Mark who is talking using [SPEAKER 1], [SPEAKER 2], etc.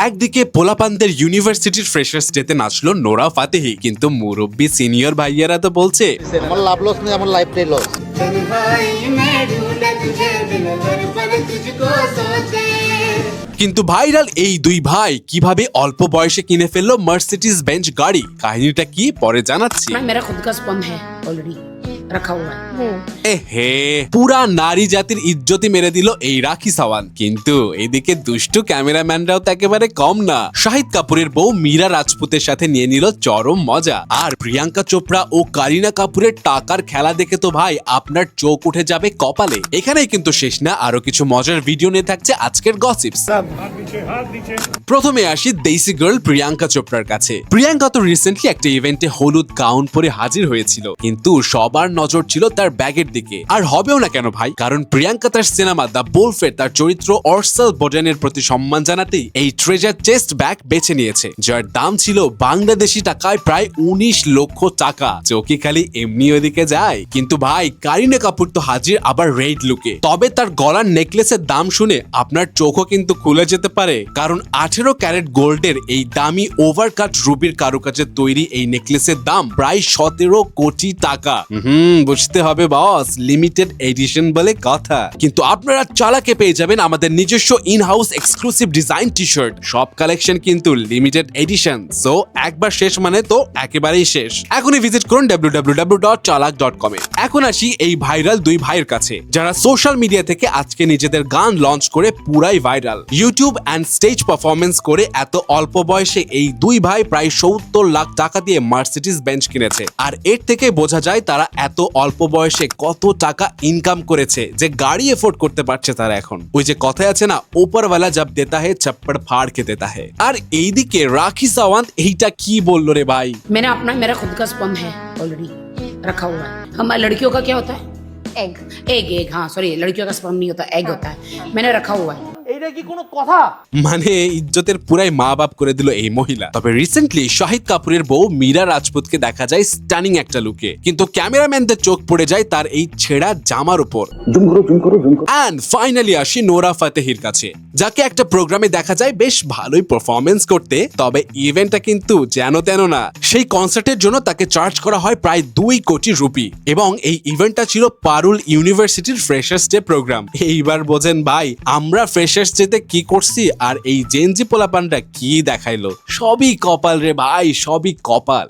[SPEAKER 1] একদিকে পোলাপানদের ইউনিভার্সিটির ফ্রেশার্স ডেতে নাচলো নোরা ফাতেহি, কিন্তু মুরব্বী সিনিয়র ভাইয়ারা তো বলছে
[SPEAKER 2] আমার লাভ লস নেই, আমার লাইফটাই লস।
[SPEAKER 1] কিন্তু ভাইরাল এই দুই ভাই কিভাবে অল্প বয়সে কিনে ফেললো মার্সিডিজ বেঞ্চ গাড়ি, কাহিনীটা কি পরে জানাচ্ছি।
[SPEAKER 3] मेरा खुद का स्पर्म है ऑलरेडी रखा हुआ है।
[SPEAKER 1] এহে, পুরা নারী জাতির ইজ্জতই মেরে দিল এই রাখি সাওয়ান। কিন্তু এদিকে দুষ্টু ক্যামেরাম্যানরাও তো একেবারে কম না। শাহিদ কাপুরের বউ মীরা রাজপুতের সাথে নিয়ে নিল চরম মজা। আর প্রিয়াঙ্কা চোপড়া ও কারিনা কাপুরের টাকার খেলা দেখে তো ভাই আপনার চোখ উঠে যাবে কপালে। এখানেই কিন্তু শেষ না, আরো কিছু মজার ভিডিও নিয়ে থাকছে আজকের গসিপস। প্রথমে আসি দেশি গার্ল প্রিয়াঙ্কা চোপড়ার কাছে। প্রিয়াঙ্কা তো রিসেন্টলি একটা ইভেন্টে হলুদ গাউন পরে হাজির হয়েছিল, কিন্তু সবার নজর ছিল তার ব্যাগের দিকে। আর হবেও না কেন ভাই, কারণ প্রিয়াঙ্কা তার সিনেমা দ্য বোলফের তার চরিত্র অর্সেল বোডেনের প্রতি সম্মান জানাতেই এই ট্রেজার চেস্ট ব্যাগ বেছে নিয়েছে, যার দাম ছিল বাংলাদেশি টাকায় প্রায় 19 লক্ষ টাকা। চোখে খালি এমনি ওদিকে যায়। কিন্তু ভাই কারিনা কাপুর তো হাজির আবার রেড লুকে। তবে তার গলার নেকলেসের দাম শুনে আপনার চোখও কিন্তু খুলে যেতে পারে, কারণ 18 ক্যারেট গোল্ডের এই দামি ওভারকাট রুবির কারুকাজে তৈরি এই নেকলেসের দাম প্রায় 17 কোটি টাকা। বুঝতে হবে বস, লিমিটেড এডিশন বলে কথা। কিন্তু আপনারা চালাকে পেয়ে যাবেন আমাদের নিজস্ব in house exclusive design T shirt. সব কালেকশন কিন্তু লিমিটেড এডিশন, সো একবার শেষ মানে তো একেবারেই শেষ। এখনই ভিজিট করুন www.chalak.com এ। এখন আসি এই ভাইরাল দুই ভাইয়ের কাছে, যারা সোশ্যাল মিডিয়া থেকে আজকে নিজেদের গান লঞ্চ করে পুরাই viral. YouTube and stage performance করে এত অল্প বয়সে এই দুই ভাই প্রায় 70 লাখ টাকা দিয়ে মার্সিডিজ বেঞ্চ কিনেছে। আর এর থেকে বোঝা যায় তারা এত অল্প বয়সে কত টাকা ইনকাম করেছে যে গাড়ি এফোর্ড করতে পারছে তারা এখন। ওই যে কথায় আছে না, ওপরওয়ালা জব দেতা হে চপ্পড় ফাড় কে দেতা হে। আর এইদিকে রাখি সাওয়ান্ত এইটা কি বললো রে ভাই।
[SPEAKER 3] मेरा खुद का स्पर्म है ऑलरेडी रखा हुआ है। हमारे लड़कियों का क्या होता है?
[SPEAKER 4] एग।
[SPEAKER 3] एग हाँ सॉरी, लड़कियों का स्पर्म नहीं होता, एग होता है। मैंने रखा हुआ है।
[SPEAKER 2] এইটা কি কোনো কথা?
[SPEAKER 1] মানে ইজ্জতের পুরাই মা বাপ করে দিল এই মহিলা। তবে রিসেন্টলি শাহিদ কাপুরের বউ মীরা রাজপুতকে দেখা যায় স্টানিং একটা লুকে, কিন্তু ক্যামেরাম্যানদের চোখ পড়ে যায় তার এই ছেঁড়া জামার উপর। এন্ড ফাইনালি আসি নোরা ফাতেহির কাছে, যাকে একটা প্রোগ্রামে দেখা যায় বেশ ভালোই পারফরমেন্স করতে। তবে ইভেন্টটা কিন্তু যেন তেন না। সেই কনসার্টের জন্য তাকে চার্জ করা হয় প্রায় 2 কোটি রুপি, এবং এই ইভেন্টটা ছিল পারুল ইউনিভার্সিটির ফ্রেশার্স ডে প্রোগ্রাম। এইবার বোঝেন ভাই আমরা ফ্রেশার্স ডেতে কি করছি আর এই জেনজি পোলাপানটা কি দেখাইলো। সবই কপাল রে ভাই, সবই কপাল।